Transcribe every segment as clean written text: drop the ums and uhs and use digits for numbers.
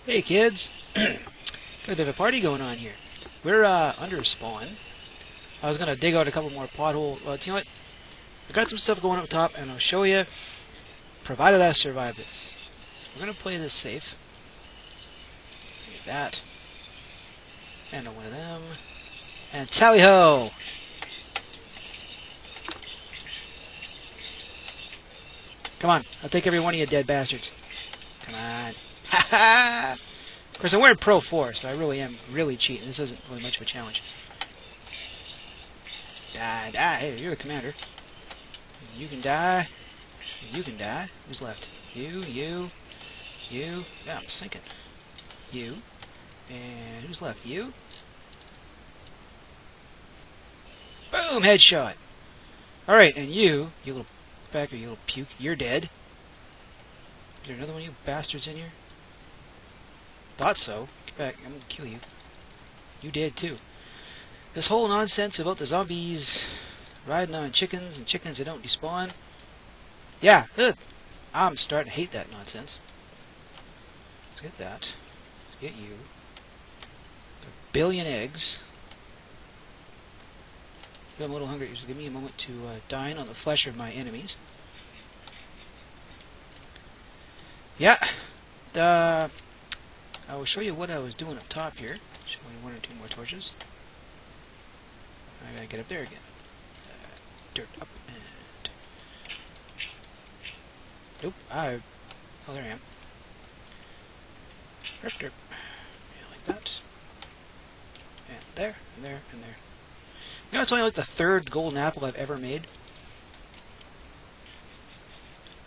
Hey kids, got a bit of a party going on here. We're under spawn. I was gonna dig out a couple more pothole. Well, you know what? I got some stuff going up top, and I'll show you. Provided I survive this, we're gonna play this safe. Like that, and one of them, and tally ho! Come on, I'll take every one of you dead bastards. Come on. Ha ha! Of course, I'm wearing Pro 4, so I really am cheating. This isn't really much of a challenge. Die, die. Hey, you're the commander. You can die. You can die. Who's left? You. Yeah, I'm sinking. You. And who's left? You. Boom! Headshot. Alright, and you little backer, you little puke, you're dead. Is there another one of you bastards in here? Thought so. Get back, I'm gonna kill you. You dead too. This whole nonsense about the zombies riding on chickens and chickens that don't despawn. Yeah, I'm starting to hate that nonsense. Let's get that. Let's get you. A billion eggs. I'm a little hungry, just give me a moment to dine on the flesh of my enemies. Yeah. I will show you what I was doing up top here. Show me one or two more torches. I gotta get up there again. Dirt up and... Nope, oh, there I am. Derp, derp. Yeah, like that. And there, and there, and there. You know, it's only like the third golden apple I've ever made.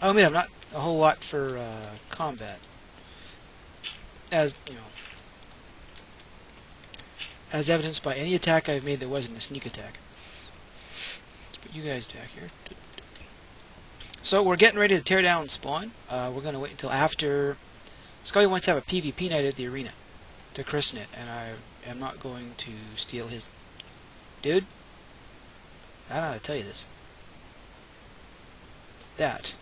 I mean, I'm not a whole lot for combat. As, you know, as evidenced by any attack I've made that wasn't a sneak attack. Let's put you guys back here. So we're getting ready to tear down spawn. We're going to wait until after... Scully wants to have a PvP night at the arena to christen it, and I am not going to steal his... Dude, I don't know how to tell you this. That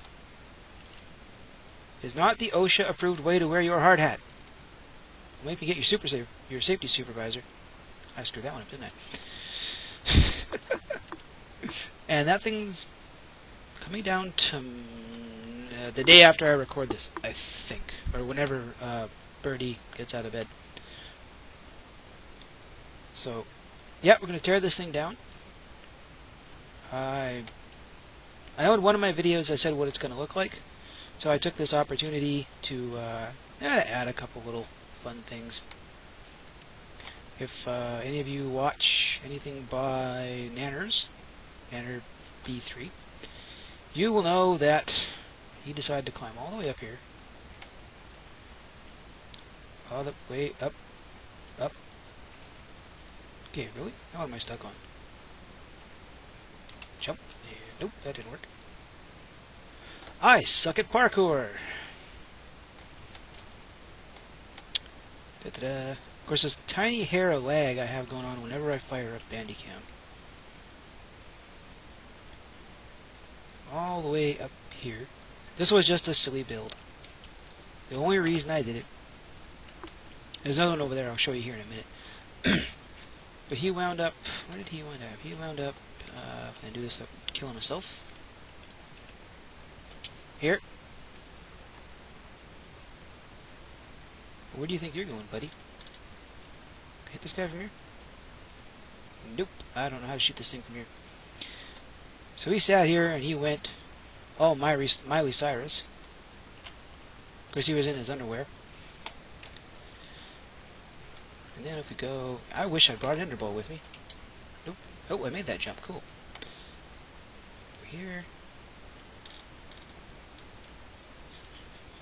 is not the OSHA-approved way to wear your hard hat. Maybe you get your safety supervisor. I screwed that one up, didn't I? And that thing's coming down to the day after I record this, I think, or whenever Birdie gets out of bed. So, yeah, we're going to tear this thing down. I know in one of my videos I said what it's going to look like, so I took this opportunity to add a couple little fun things. If any of you watch anything by Nanner B3, you will know that he decided to climb all the way up here. All the way up. Okay, really? Now what am I stuck on? Jump. Nope, that didn't work. I suck at parkour. Da-da-da. Of course, this tiny hair of lag I have going on whenever I fire up Bandicam. All the way up here. This was just a silly build. The only reason I did it... There's another one over there I'll show you here in a minute. But he wound up... Where did he wind up? He wound up... Can I do this without killing myself? Here. Where do you think you're going, buddy? Hit this guy from here? Nope. I don't know how to shoot this thing from here. So he sat here and he went all Miley Cyrus. Of course, he was in his underwear. And then if we go... I wish I brought an Enderball with me. Nope. Oh, I made that jump. Cool. Over here.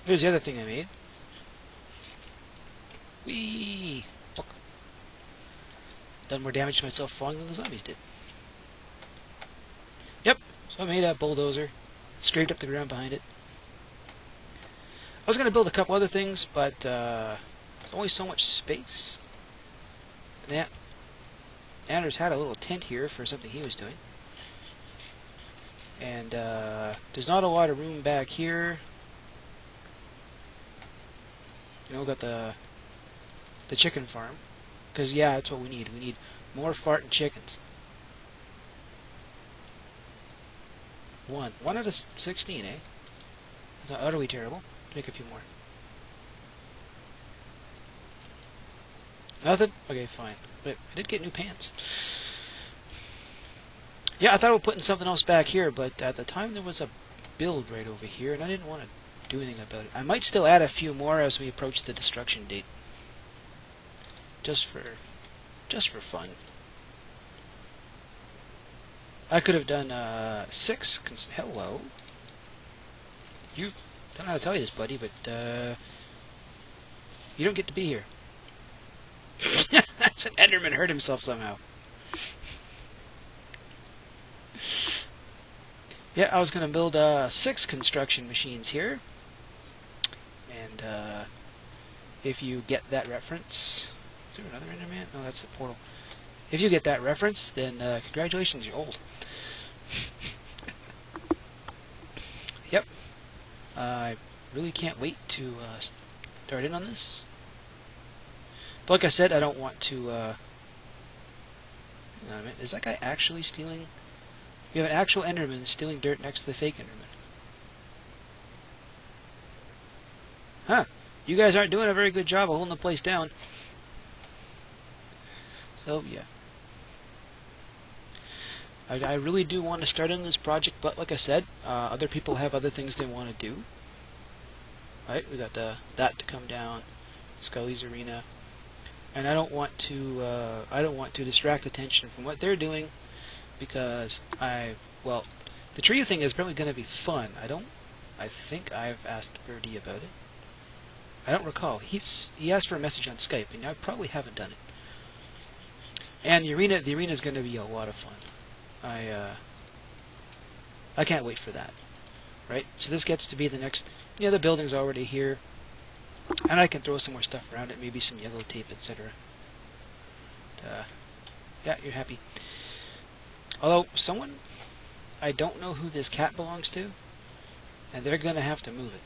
Here's the other thing I made. Whee! Done more damage to myself falling than the zombies did. Yep, so I made a bulldozer. Scraped up the ground behind it. I was going to build a couple other things, but there's only so much space. And Anders had a little tent here for something he was doing. And there's not a lot of room back here. You know, got the chicken farm. Because, yeah, that's what we need. We need more farting chickens. 1 out of 16, eh? It's not utterly terrible. Make a few more. Nothing? Okay, fine. But I did get new pants. Yeah, I thought I was putting something else back here, but at the time there was a build right over here, and I didn't want to do anything about it. I might still add a few more as we approach the destruction date. Just for fun. I could have done 6. Hello. You don't know how to tell you this, buddy, but you don't get to be here. Enderman hurt himself somehow. Yeah, I was going to build 6 construction machines here. And if you get that reference... Is there another Enderman? No, that's the portal. If you get that reference, then congratulations, you're old. Yep. I really can't wait to start in on this. But like I said, I don't want to... hang on a minute. Is that guy actually stealing... We have an actual Enderman stealing dirt next to the fake Enderman. Huh. You guys aren't doing a very good job of holding the place down. So, yeah. I really do want to start on this project, but like I said, other people have other things they want to do. Right? We got that to come down, Scully's Arena, and I don't want to distract attention from what they're doing, because well, the tree thing is probably going to be fun. I think I've asked Birdie about it. I don't recall. He asked for a message on Skype, and I probably haven't done it. And the arena is going to be a lot of fun. I can't wait for that. Right? So this gets to be the next... Yeah, the building's already here. And I can throw some more stuff around it, maybe some yellow tape, etc. Yeah, you're happy. Although, someone... I don't know who this cat belongs to, and they're going to have to move it.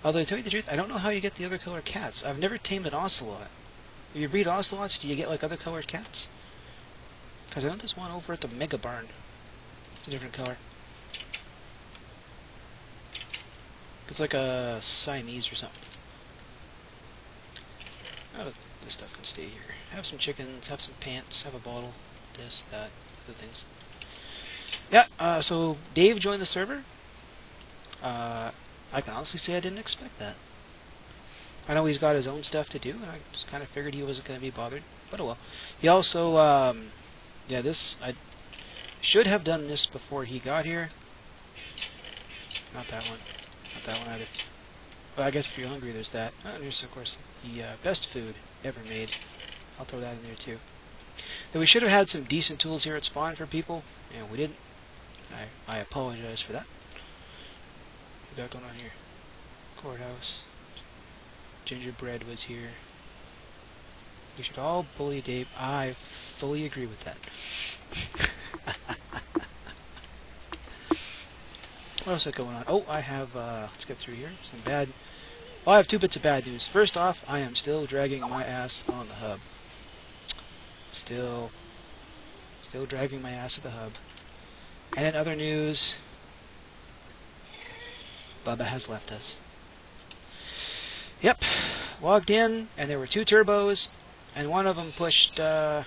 Although, to tell you the truth, I don't know how you get the other color cats. I've never tamed an ocelot. If you breed ocelots, do you get, like, other colored cats? Because I know there's one over at the Mega Barn. It's a different color. It's like a Siamese or something. Oh, this stuff can stay here. Have some chickens, have some pants, have a bottle, this, that, other things. Yeah, so Dave joined the server. I can honestly say I didn't expect that. I know he's got his own stuff to do, and I just kind of figured he wasn't going to be bothered. But oh well. He also, yeah, I should have done this before he got here. Not that one. Not that one either. But I guess if you're hungry, there's that. And there's, of course, the best food ever made. I'll throw that in there, too. Then we should have had some decent tools here at spawn for people, and we didn't. I apologize for that. What we got going on here? Courthouse. Gingerbread was here. We should all bully Dave. I fully agree with that. What else is going on? Oh, I have, let's get through here. Some bad... Well, I have 2 bits of bad news. First off, I am still dragging my ass on the hub. Still dragging my ass at the hub. And in other news, Bubba has left us. Yep, logged in, and there were 2 turbos, and one of them pushed Bubba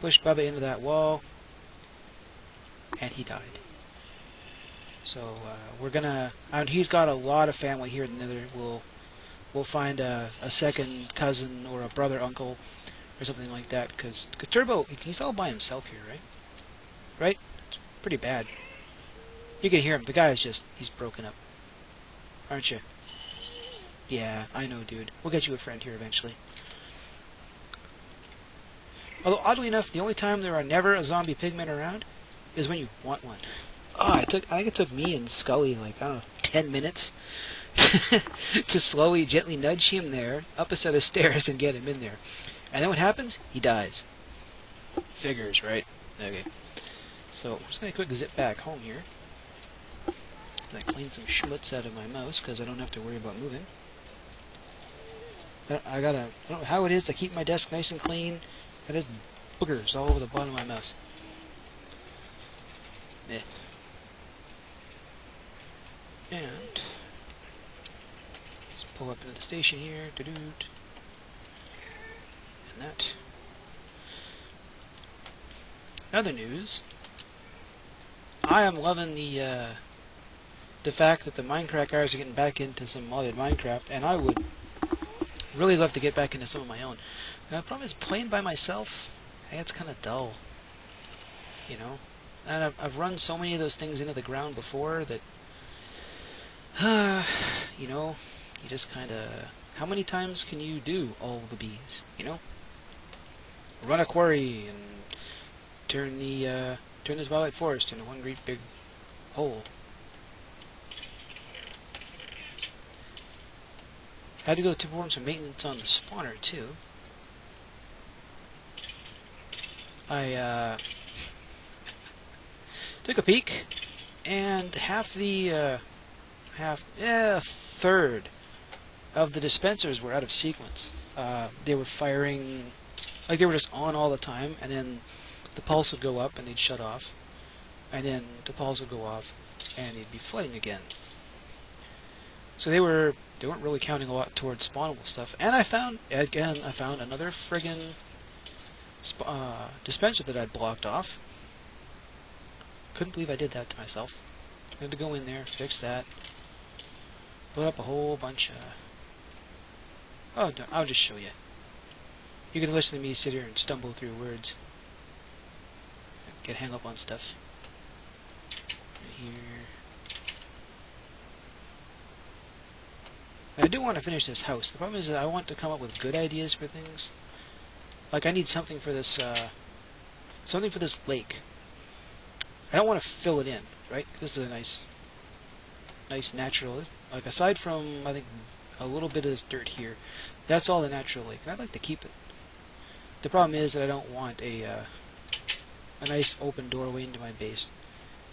into that wall, and he died. So we're gonna, and he's got a lot of family here in the Nether. We'll find a second cousin or a brother, uncle, or something like that, because Turbo, he's all by himself here, right? Right? It's pretty bad. You can hear him. The guy is just, he's broken up. Aren't you? Yeah, I know, dude. We'll get you a friend here eventually. Although, oddly enough, the only time there are never a zombie pigman around is when you want one. Oh, I think it took me and Scully, like, I don't know, 10 minutes to slowly, gently nudge him there, up a set of stairs, and get him in there. And then what happens? He dies. Figures, right? Okay. So, I'm just going to quick zip back home here. I clean some schmutz out of my mouse because I don't have to worry about moving. I don't know how it is to keep my desk nice and clean. That is boogers all over the bottom of my mouse. Eh. And let's pull up into the station here. And that. Other news. I am loving the fact that the Minecraft guys are getting back into some modded Minecraft, and I would really love to get back into some of my own. The problem is playing by myself, hey, it's kind of dull, you know. And I've run so many of those things into the ground before that, you know, you just kind of. How many times can you do all the bees? You know, run a quarry and turn this wildlife forest into one great big hole. Had to go to perform some maintenance on the spawner too. I took a peek, and a third of the dispensers were out of sequence. They were firing, like they were just on all the time, and then the pulse would go up and they'd shut off, and then the pulse would go off and they'd be flooding again. So they weren't really counting a lot towards spawnable stuff. And I found another friggin' dispenser that I'd blocked off. Couldn't believe I did that to myself. I had to go in there, fix that, put up a whole bunch of... Oh, no, I'll just show you. You can listen to me sit here and stumble through words. Get hung up on stuff. Right here. I do want to finish this house. The problem is that I want to come up with good ideas for things. Like I need something for this lake. I don't want to fill it in, right? This is a nice natural. Like aside from I think a little bit of this dirt here, that's all the natural lake. And I'd like to keep it. The problem is that I don't want a nice open doorway into my base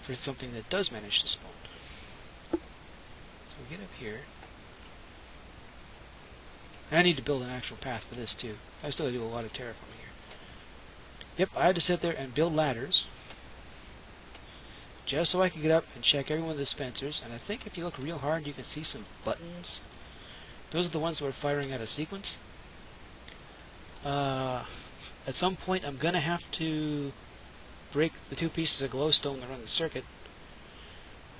for something that does manage to spawn. So we get up here. And I need to build an actual path for this too. I still do a lot of terraforming here. Yep, I had to sit there and build ladders just so I could get up and check every one of the dispensers. And I think if you look real hard, you can see some buttons. Those are the ones that were firing out of sequence. At some point, I'm going to have to break the 2 pieces of glowstone that run the circuit,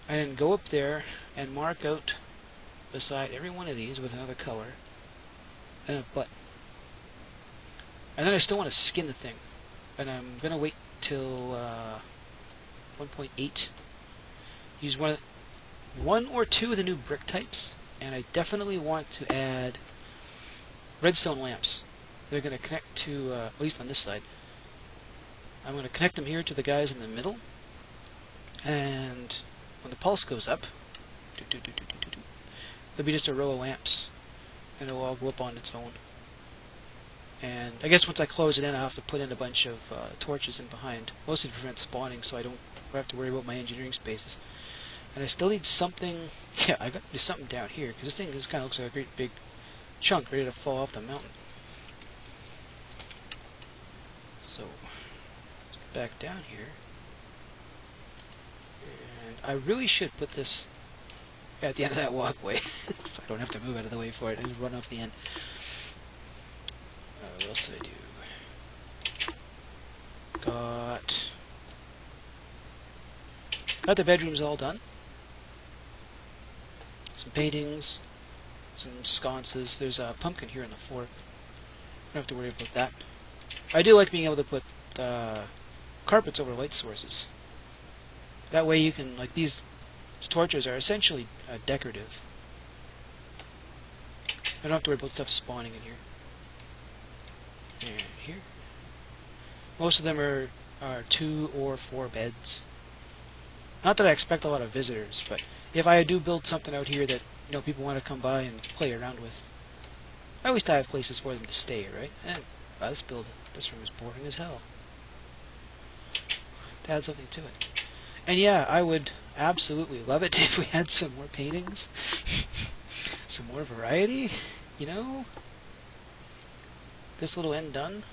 and then go up there and mark out beside every one of these with another color and a button. And then I still want to skin the thing, and I'm going to wait till 1.8. Use one or two of the new brick types, and I definitely want to add redstone lamps. They're going to connect to, at least on this side, I'm going to connect them here to the guys in the middle, and when the pulse goes up, there'll be just a row of lamps, and it'll all go up on its own. And I guess once I close it in, I'll have to put in a bunch of torches in behind, mostly to prevent spawning, so I don't have to worry about my engineering spaces. And I still need something. Yeah, I got to do something down here, because this thing just kind of looks like a great big chunk ready to fall off the mountain. So, let's get back down here. And I really should put this at the end of that walkway, so I don't have to move out of the way for it. I just run off the end. What else did I do? Got the bedrooms all done. Some paintings, some sconces. There's a pumpkin here in the fort. Don't have to worry about that. I do like being able to put carpets over light sources. That way you can, like, these torches are essentially decorative. I don't have to worry about stuff spawning in here. And here. Most of them are 2 or 4 beds. Not that I expect a lot of visitors, but if I do build something out here that people want to come by and play around with, at least I have places for them to stay, right? And this room is boring as hell. To add something to it. And yeah, I would absolutely love it if we had some more paintings. Some more variety, you know? This little end done.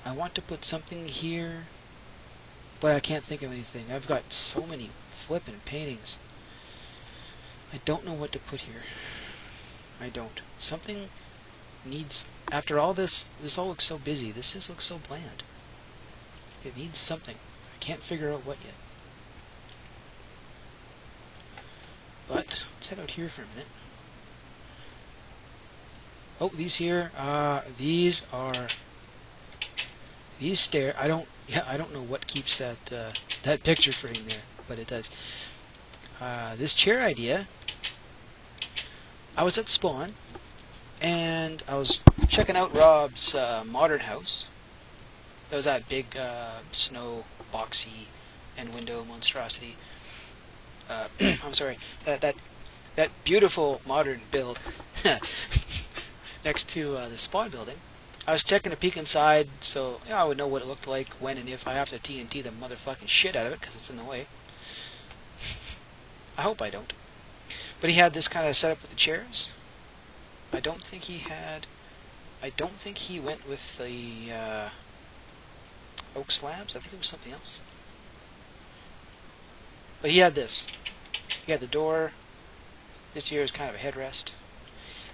I want to put something here, but I can't think of anything. I've got so many flippin' paintings. I don't know what to put here. I don't. Something needs... After all this all looks so busy. This just looks so bland. It needs something. I can't figure out what yet. But, let's head out here for a minute. Oh, these here, these are... These stairs, I don't know what keeps that that picture frame there, but it does. This chair idea, I was at Spawn, and I was checking out Rob's modern house. That was that big snow boxy and window monstrosity. I'm sorry, that beautiful modern build next to the Spawn building. I was checking a peek inside, so I would know what it looked like when and if I have to TNT the motherfucking shit out of it, because it's in the way. I hope I don't. But he had this kind of setup with the chairs. I don't think he went with the oak slabs. I think it was something else. But he had this. He had the door. This here is kind of a headrest.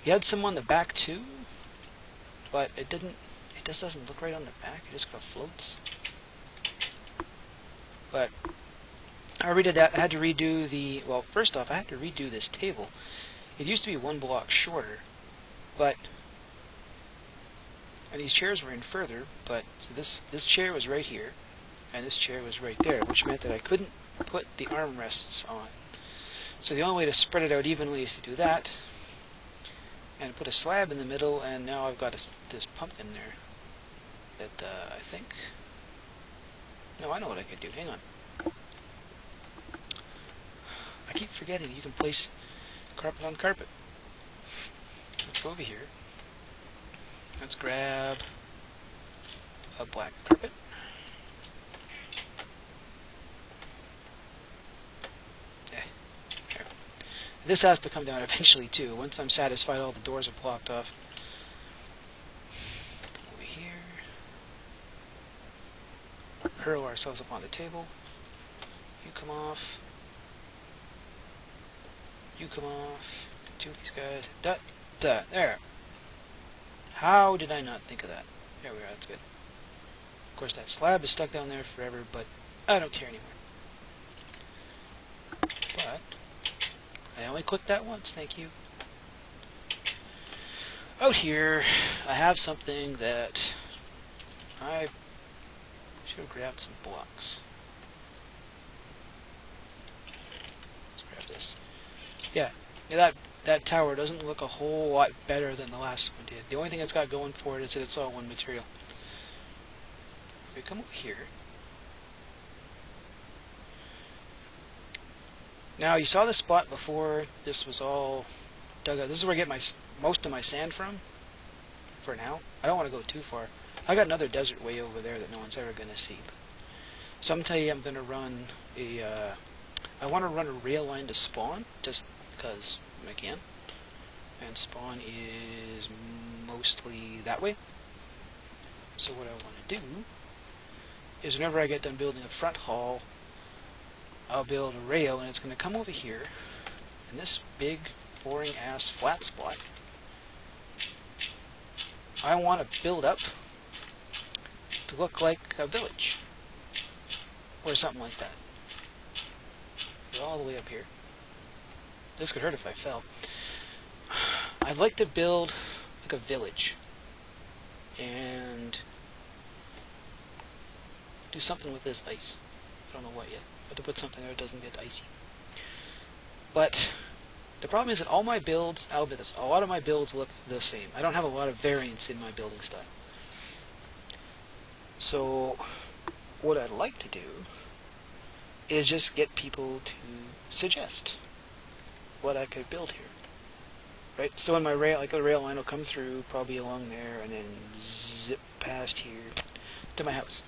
He had some on the back too. But it just doesn't look right on the back. It just kind of floats. But I redid that. I had to redo the... Well, first off, I had to redo this table. It used to be one block shorter, but... And these chairs were in further, but so this chair was right here, and this chair was right there, which meant that I couldn't put the armrests on. So the only way to spread it out evenly is to do that, and put a slab in the middle, and now I've got this pumpkin there that I think... No, I know what I could do. Hang on. I keep forgetting you can place carpet on carpet. Let's go over here. Let's grab a black carpet. This has to come down eventually too, once I'm satisfied all the doors are blocked off. Come over here. Hurl ourselves up on the table. You come off. You come off. Two of these guys. There. How did I not think of that? There we are, that's good. Of course that slab is stuck down there forever, but I don't care anymore. But I only clicked that once, thank you. Out here, I have something that I should have grabbed some blocks. Let's grab this. Yeah, that tower doesn't look a whole lot better than the last one did. The only thing it's got going for it is that it's all one material. If we come over here. Now, you saw the spot before this was all dug out. This is where I get most of my sand from, for now. I don't want to go too far. I got another desert way over there that no one's ever going to see. Someday I'm going to run I want to run a rail line to Spawn, just because I can. And Spawn is mostly that way. So what I want to do is whenever I get done building a front hall, I'll build a rail, and it's going to come over here in this big, boring-ass flat spot. I want to build up to look like a village, or something like that. Go all the way up here. This could hurt if I fell. I'd like to build like a village, and do something with this ice. I don't know what yet. But to put something there that doesn't get icy. But the problem is that all my builds, a lot of my builds look the same. I don't have a lot of variance in my building style. So what I'd like to do is just get people to suggest what I could build here. Right? So in my rail, like a rail line will come through probably along there and then zip past here to my house.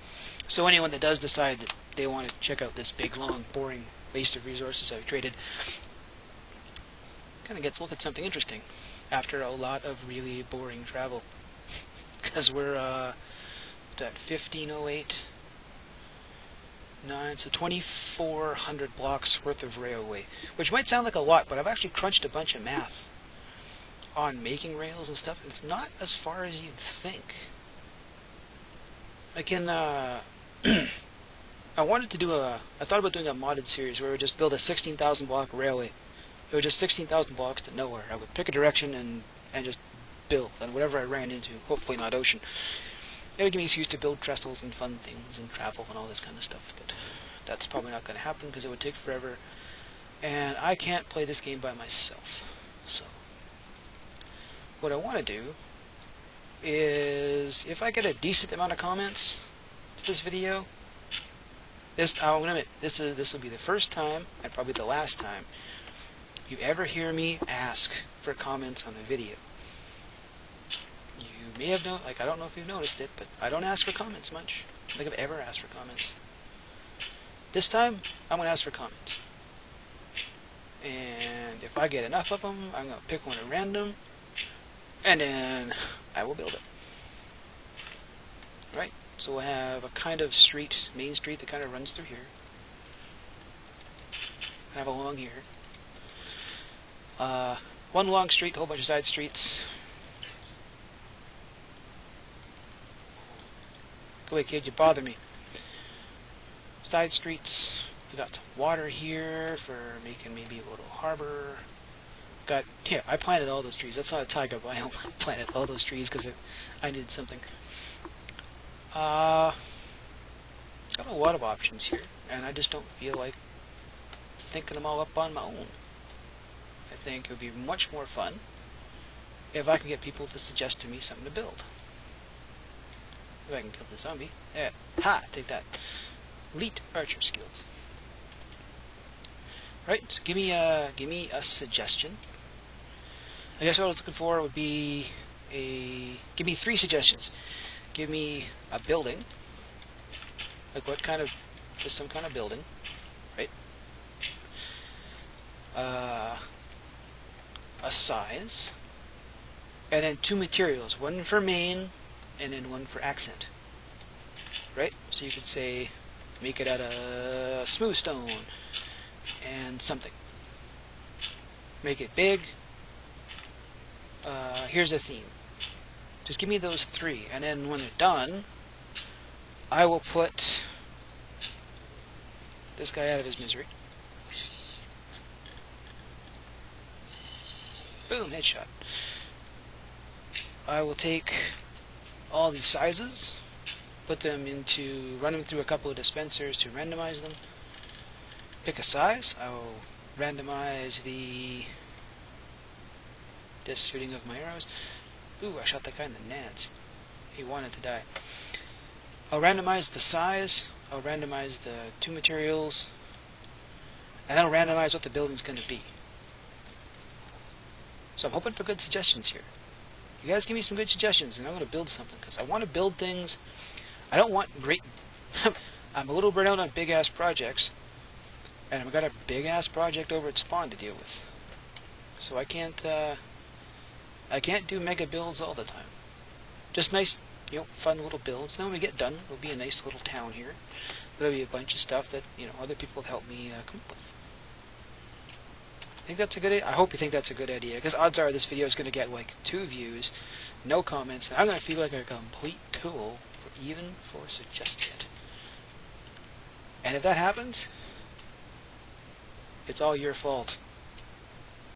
So anyone that does decide that they want to check out this big, long, boring waste of resources I've created, kind of gets to look at something interesting after a lot of really boring travel. Because we're at 1508, 9, so 2,400 blocks worth of railway, which might sound like a lot, but I've actually crunched a bunch of math on making rails and stuff, and it's not as far as you'd think. I can, I thought about doing a modded series where we would just build a 16,000 block railway. It was just 16,000 blocks to nowhere. I would pick a direction and just build, and whatever I ran into, hopefully not ocean. It would give me an excuse to build trestles and fun things and travel and all this kind of stuff, but that's probably not going to happen because it would take forever, and I can't play this game by myself. So, what I want to do is, if I get a decent amount of comments to this video, I'm gonna admit, this will be the first time, and probably the last time, you ever hear me ask for comments on a video. You may have known, I don't know if you've noticed it, but I don't ask for comments much. I don't think I've ever asked for comments. This time, I'm gonna ask for comments. And if I get enough of them, I'm gonna pick one at random, and then I will build it. Right? So we'll have a kind of street, main street that kind of runs through here. Have along here. One long street, a whole bunch of side streets. Go away, kid, you bother me. Side streets. We got some water here for making maybe a little harbor. Yeah, I planted all those trees. That's not a taiga biome. I planted all those trees because I needed something. Got a lot of options here, and I just don't feel like thinking them all up on my own. I think it would be much more fun if I could get people to suggest to me something to build. If I can kill the zombie. Yeah. Ha! Take that. Elite archer skills. Right, so give me a suggestion. I guess what I was looking for would be give me 3 suggestions. Give me a building. Like what kind of, just some kind of building, right? A size, and then 2 materials, one for main, and then one for accent. Right? So you could say, make it out of smooth stone, and something. Make it big. Here's a theme. Just give me those 3, and then when they're done, I will put this guy out of his misery. Boom, headshot. I will take all these sizes, run them through a couple of dispensers to randomize them. Pick a size. I will randomize the shooting of my arrows. Ooh, I shot that guy in the nads. He wanted to die. I'll randomize the size. I'll randomize the 2 materials. And I'll randomize what the building's going to be. So I'm hoping for good suggestions here. You guys give me some good suggestions, and I'm going to build something, because I want to build things. I don't want great... I'm a little burnt out on big-ass projects, and I've got a big-ass project over at Spawn to deal with. So I can't do mega builds all the time. Just nice, fun little builds. Then when we get done, it'll be a nice little town here. There'll be a bunch of stuff that, other people have helped me come up with. I think that's a good idea. I hope you think that's a good idea, because odds are this video is going to get like 2 views, no comments, and I'm going to feel like a complete tool for suggested. And if that happens, it's all your fault.